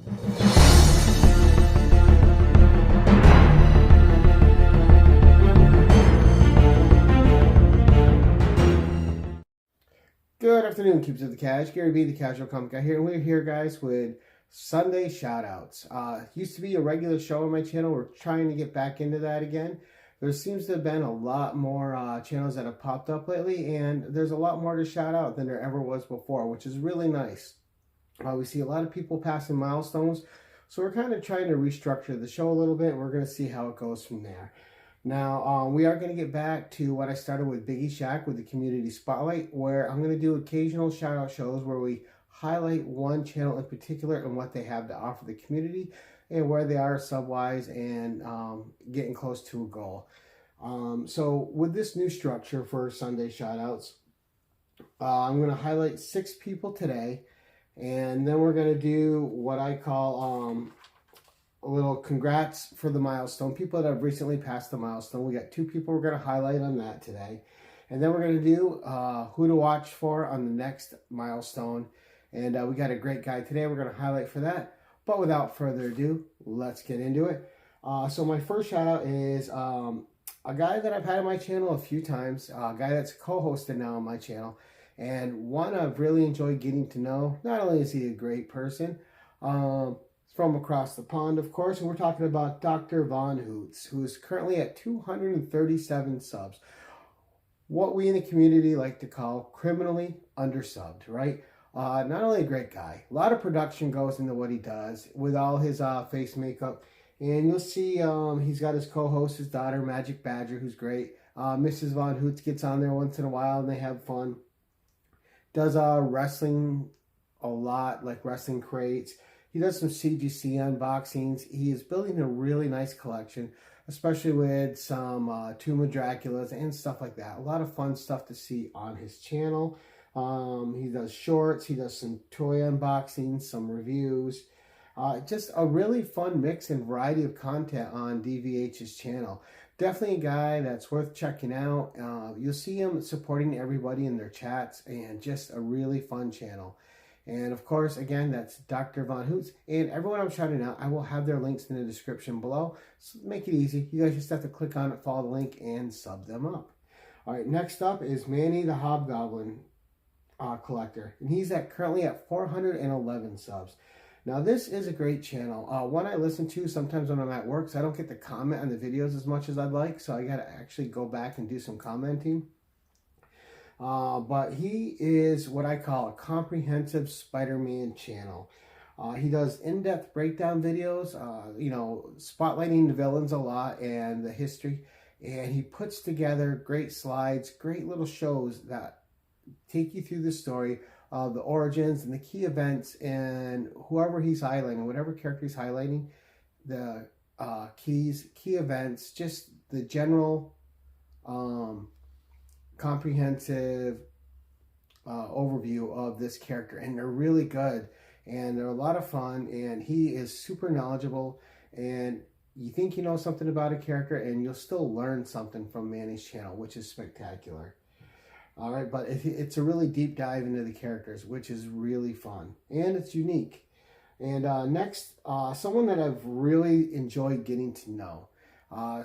Good afternoon, keepers of the cash. Gary B, the Casual Comic Guy here, and we're here, guys, with Sunday shoutouts. Used to be a regular show on my channel. We're trying to get back into that again. There seems to have been a lot more channels that have popped up lately, and there's a lot more to shout out than there ever was before, which is really nice. We see a lot of people passing milestones, so we're kind of trying to restructure the show a little bit. We're going to see how it goes from there. Now, we are going to get back to what I started with Biggie Shack with the Community Spotlight, where I'm going to do occasional shout-out shows where we highlight one channel in particular and what they have to offer the community and where they are sub-wise and getting close to a goal. So with this new structure for Sunday shout-outs, I'm going to highlight 6 people today, and then we're going to do what I call a little congrats for the milestone. People that have recently passed the milestone. We got 2 people we're going to highlight on that today. And then we're going to do who to watch for on the next milestone. And we got a great guy today we're going to highlight for that. But without further ado, let's get into it. So my first shout out is a guy that I've had on my channel a few times. A guy that's co-hosted now on my channel. And one I've really enjoyed getting to know. Not only is he a great person, from across the pond, of course, and we're talking about Dr. Von Hoots, who is currently at 237 subs. What we in the community like to call criminally undersubbed, right? Not only a great guy, a lot of production goes into what he does with all his face makeup, and you'll see he's got his co-host, his daughter, Magic Badger, who's great. Mrs. Von Hoots gets on there once in a while, and they have fun. Does wrestling a lot, like wrestling crates. He does some CGC unboxings. He is building a really nice collection, especially with some Tomb of Draculas and stuff like that. A lot of fun stuff to see on his channel. He does shorts. He does some toy unboxings, some reviews. Just a really fun mix and variety of content on DVH's channel. Definitely a guy that's worth checking out. You'll see him supporting everybody in their chats, and just a really fun channel. And of course, again, that's Dr. Von Hoots. And everyone I'm shouting out, I will have their links in the description below. So make it easy. You guys just have to click on it, follow the link, and sub them up. All right, next up is Manny the Hobgoblin collector. And he's currently at 411 subs. Now, this is a great channel. One I listen to sometimes when I'm at work, so I don't get to comment on the videos as much as I'd like. So I got to actually go back and do some commenting. But he is what I call a comprehensive Spider-Man channel. He does in-depth breakdown videos, spotlighting the villains a lot and the history. And he puts together great slides, great little shows that take you through the story of the origins and the key events and whoever he's highlighting, whatever character he's highlighting, the key events, just the general comprehensive overview of this character, and they're really good and they're a lot of fun, and he is super knowledgeable, and you think you know something about a character and you'll still learn something from Manny's channel, which is spectacular. All right, but it's a really deep dive into the characters, which is really fun and it's unique. And next, someone that I've really enjoyed getting to know.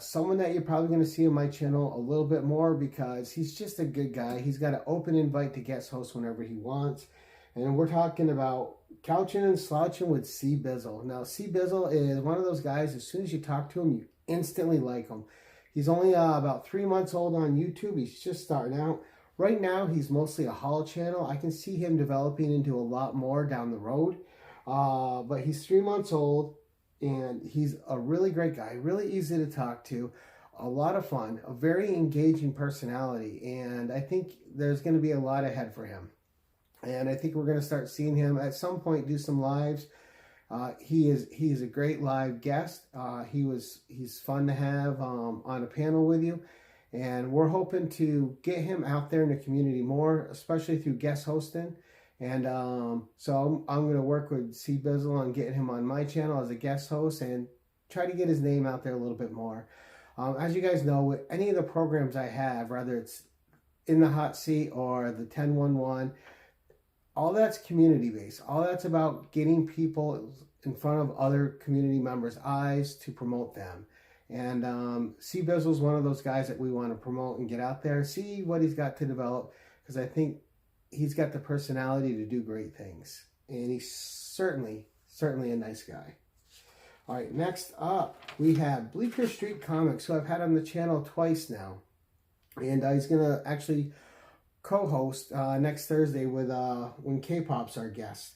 Someone that you're probably going to see on my channel a little bit more because he's just a good guy. He's got an open invite to guest host whenever he wants. And we're talking about Couchin and Slouchin with CBizzle. Now, CBizzle is one of those guys, as soon as you talk to him, you instantly like him. He's only about 3 months old on YouTube. He's just starting out. Right now, he's mostly a haul channel. I can see him developing into a lot more down the road. But he's 3 months old. And he's a really great guy, really easy to talk to, a lot of fun, a very engaging personality, and I think there's going to be a lot ahead for him. And I think we're going to start seeing him at some point do some lives. He's a great live guest. He's fun to have on a panel with you, and we're hoping to get him out there in the community more, especially through guest hosting. And so I'm going to work with CBizzle on getting him on my channel as a guest host and try to get his name out there a little bit more. As you guys know, with any of the programs I have, whether it's In the Hot Seat or the 1011, all that's community based. All that's about getting people in front of other community members' eyes to promote them. And CBizzle is one of those guys that we want to promote and get out there, see what he's got to develop, because I think he's got the personality to do great things. And he's certainly a nice guy. All right, next up, we have Bleeker Street Comics, who I've had on the channel twice now. And he's going to actually co-host next Thursday with when K-Pop's our guest.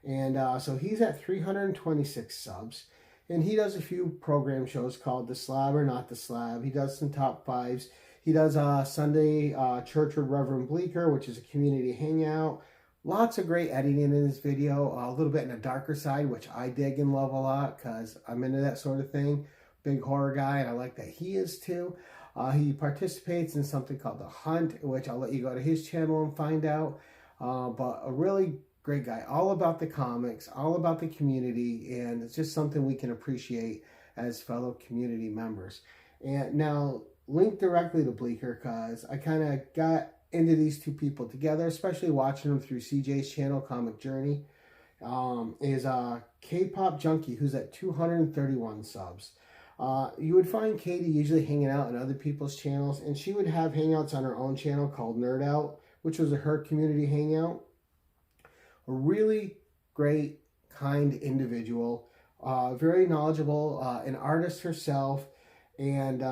And so he's at 326 subs. And he does a few program shows called The Slab or Not The Slab. He does some top fives. He does Sunday Church with Reverend Bleeker, which is a community hangout. Lots of great editing in this video. A little bit in a darker side, which I dig and love a lot because I'm into that sort of thing. Big horror guy, and I like that he is too. He participates in something called The Hunt, which I'll let you go to his channel and find out. But a really great guy, all about the comics, all about the community, and it's just something we can appreciate as fellow community members. And now, link directly to Bleeker because I kind of got into these two people together, especially watching them through CJ's channel, Comic Journey, is K-Pop Junkie, who's at 231 subs. You would find Katie usually hanging out on other people's channels, and she would have hangouts on her own channel called Nerd Out, which was her community hangout. A really great, kind individual, very knowledgeable, an artist herself, and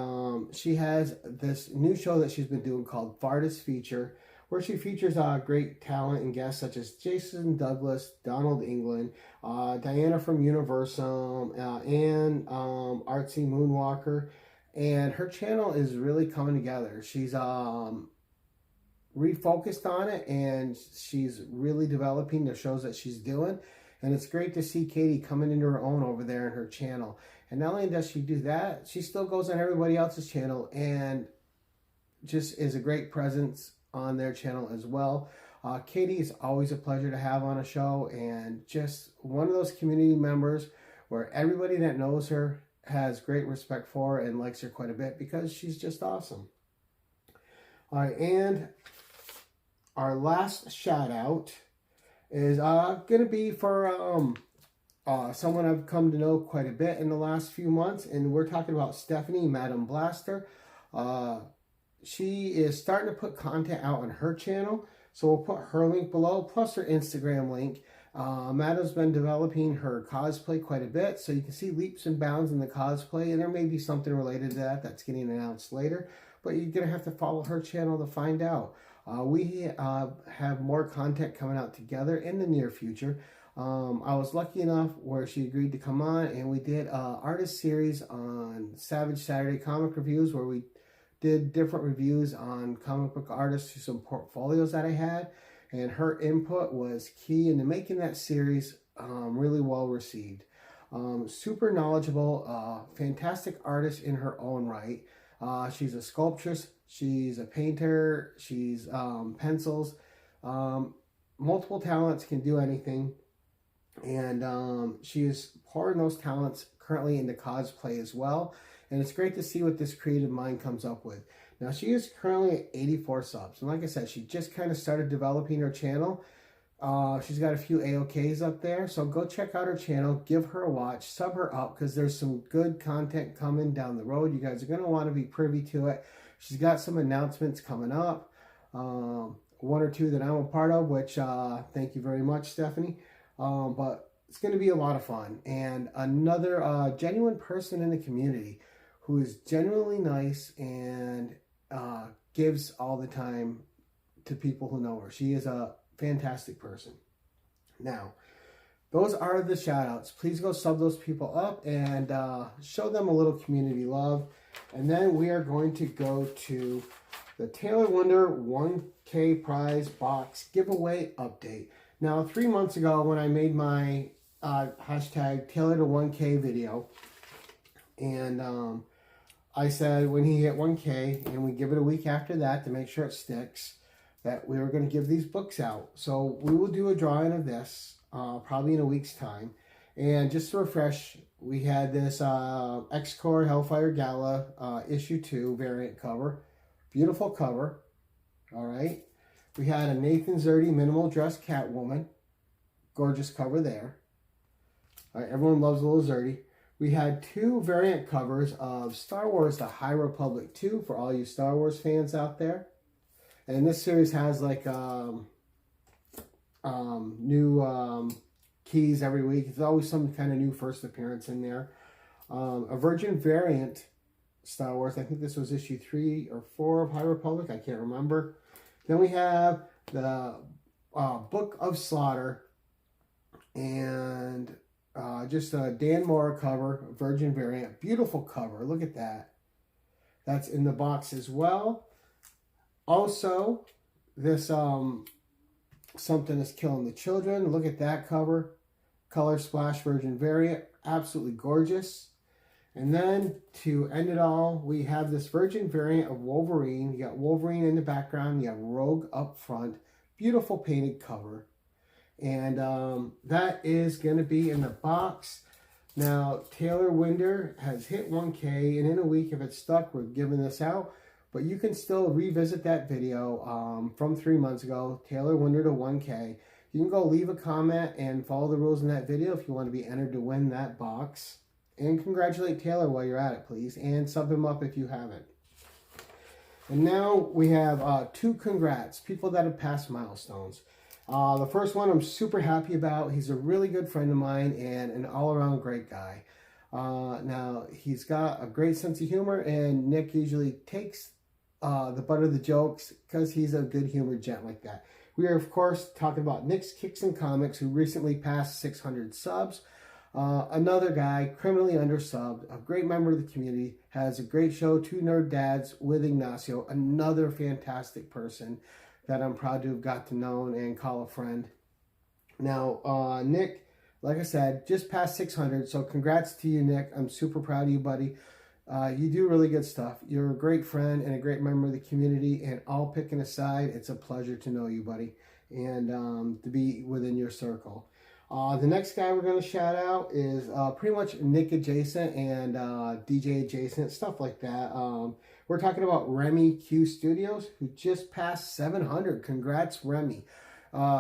she has this new show that she's been doing called Fartist Feature, where she features great talent and guests such as Jason Douglas, Donald England, Diana from Universum, and Artsy Moonwalker. And her channel is really coming together. She's refocused on it, and she's really developing the shows that she's doing. And it's great to see Katie coming into her own over there in her channel. And not only does she do that, she still goes on everybody else's channel and just is a great presence on their channel as well. Katie is always a pleasure to have on a show, and just one of those community members where everybody that knows her has great respect for her and likes her quite a bit because she's just awesome. All right, and our last shout out is going to be for someone I've come to know quite a bit in the last few months, and we're talking about Stephanie, Madam Blaster. She is starting to put content out on her channel, so we'll put her link below, plus her Instagram link. Madam's been developing her cosplay quite a bit, so you can see leaps and bounds in the cosplay, and there may be something related to that that's getting announced later, but you're going to have to follow her channel to find out. We have more content coming out together in the near future. I was lucky enough where she agreed to come on, and we did an artist series on Savage Saturday Comic Reviews, where we did different reviews on comic book artists through some portfolios that I had, and her input was key into making that series really well received. Super knowledgeable, fantastic artist in her own right. She's a sculptress, she's a painter, she's pencils, multiple talents, can do anything. And she is pouring those talents currently into cosplay as well. And it's great to see what this creative mind comes up with. Now, she is currently at 84 subs. And like I said, she just kind of started developing her channel. She's got a few AOKs up there. So go check out her channel. Give her a watch. Sub her up because there's some good content coming down the road. You guys are going to want to be privy to it. She's got some announcements coming up. One or two that I'm a part of, which thank you very much, Stephanie. But it's going to be a lot of fun. And another genuine person in the community who is genuinely nice and gives all the time to people who know her. She is a fantastic person. Now, those are the shout outs. Please go sub those people up and show them a little community love. And then we are going to go to the Taylor Wonder 1K prize box giveaway update. Now, 3 months ago when I made my hashtag Taylor to 1K video, and I said when he hit 1K, and we give it a week after that to make sure it sticks, that we were going to give these books out. So we will do a drawing of this probably in a week's time. And just to refresh, we had this X-Core Hellfire Gala issue 2 variant cover. Beautiful cover. All right. We had a Nathan Zerdy minimal dress Catwoman. Gorgeous cover there. Everyone loves a little Zerdy. We had 2 variant covers of Star Wars The High Republic 2 for all you Star Wars fans out there. And this series has like new keys every week. There's always some kind of new first appearance in there. A Virgin variant Star Wars. I think this was issue 3 or 4 of High Republic. I can't remember. Then we have the Book of Slaughter and just a Dan Mora cover, Virgin variant. Beautiful cover. Look at that. That's in the box as well. Also, this Something is Killing the Children. Look at that cover. Color Splash Virgin variant. Absolutely gorgeous. And then to end it all, we have this Virgin variant of Wolverine. You got Wolverine in the background. You have Rogue up front. Beautiful painted cover. And that is going to be in the box. Now, Taylor Winder has hit 1K. And in a week, if it's stuck, we're giving this out. But you can still revisit that video from 3 months ago. Taylor Winder to 1K. You can go leave a comment and follow the rules in that video if you want to be entered to win that box. And congratulate Taylor while you're at it, please. And sub him up if you haven't. And now we have 2 congrats. People that have passed milestones. The first one I'm super happy about. He's a really good friend of mine and an all-around great guy. Now, he's got a great sense of humor. And Nick usually takes the butt of the jokes because he's a good humored gent like that. We are, of course, talking about Nick's Kix and Comics, who recently passed 600 subs. Another guy, criminally undersubbed, a great member of the community, has a great show, 2 Nerd Dads with Ignacio, another fantastic person that I'm proud to have got to know and call a friend. Now, Nick, like I said, just passed 600, so congrats to you, Nick. I'm super proud of you, buddy. You do really good stuff. You're a great friend and a great member of the community, and all picking aside, it's a pleasure to know you, buddy, and to be within your circle. The next guy we're going to shout out is pretty much Nick adjacent and DJ adjacent, stuff like that. We're talking about RemyQ Studios, who just passed 700. Congrats, Remy.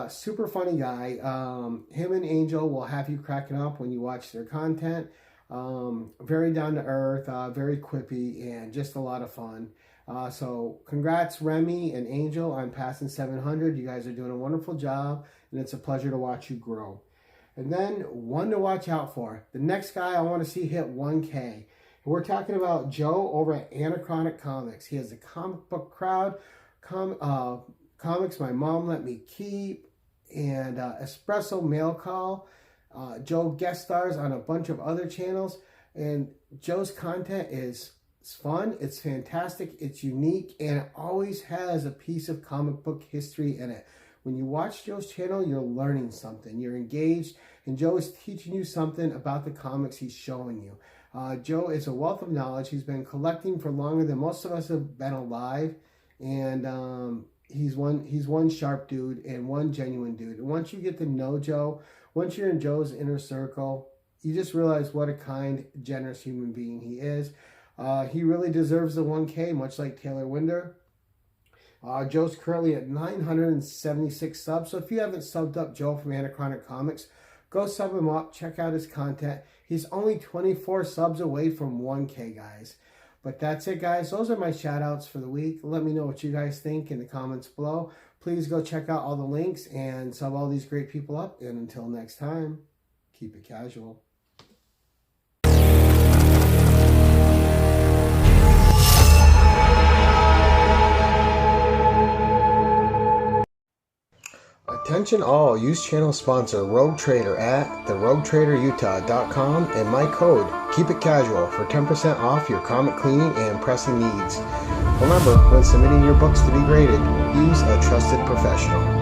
Super funny guy. Him and Angel will have you cracking up when you watch their content. Very down to earth, very quippy, and just a lot of fun. So congrats, Remy and Angel, on passing 700. You guys are doing a wonderful job, and it's a pleasure to watch you grow. And then one to watch out for. The next guy I want to see hit 1K. And we're talking about Joe over at Anachronic Comics. He has a comic book crowd, comics my mom let me keep, and Espresso Mail Call. Joe guest stars on a bunch of other channels. And Joe's content is fun, it's fantastic, it's unique, and it always has a piece of comic book history in it. When you watch Joe's channel, you're learning something. You're engaged, and Joe is teaching you something about the comics he's showing you. Joe is a wealth of knowledge. He's been collecting for longer than most of us have been alive, and he's one sharp dude and one genuine dude. And once you get to know Joe, once you're in Joe's inner circle, you just realize what a kind, generous human being he is. He really deserves the 1K, much like Taylor Winder. Joe's currently at 976 subs. So if you haven't subbed up Joe from Anachronic Comics, go sub him up. Check out his content. He's only 24 subs away from 1K, guys. But that's it, guys. Those are my shout outs for the week. Let me know what you guys think in the comments below. Please go check out all the links and sub all these great people up. And until next time, keep it casual. Attention all, use channel sponsor Rogue Trader at theroguetraderutah.com and my code KEEPITCASUAL for 10% off your comic cleaning and pressing needs. Remember, when submitting your books to be graded, use a trusted professional.